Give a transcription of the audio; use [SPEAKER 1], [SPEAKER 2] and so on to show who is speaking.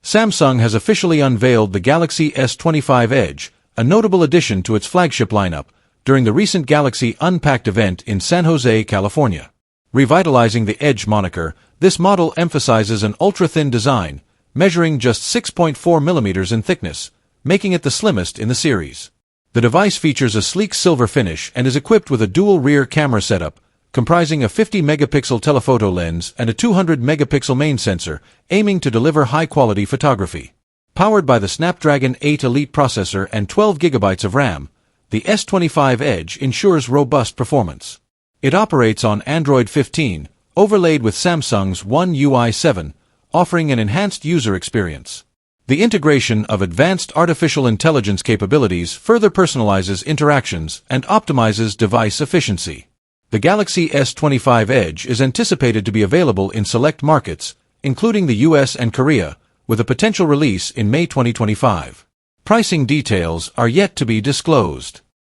[SPEAKER 1] Samsung has officially unveiled the Galaxy S25 Edge, a notable addition to its flagship lineup, during the recent Galaxy Unpacked event in San Jose, California. Revitalizing the Edge moniker, this model emphasizes an ultra-thin design, measuring just 6.4 mm in thickness, making it the slimmest in the series. The device features a sleek silver finish and is equipped with a dual rear camera setup, comprising a 50-megapixel telephoto lens and a 200-megapixel main sensor, aiming to deliver high-quality photography. Powered by the Snapdragon 8 Elite processor and 12 GB of RAM, the S25 Edge ensures robust performance. It operates on Android 15, overlaid with Samsung's One UI 7, offering an enhanced user experience. The integration of advanced artificial intelligence capabilities further personalizes interactions and optimizes device efficiency. The Galaxy S25 Edge is anticipated to be available in select markets, including the US and Korea, with a potential release in May 2025. Pricing details are yet to be disclosed.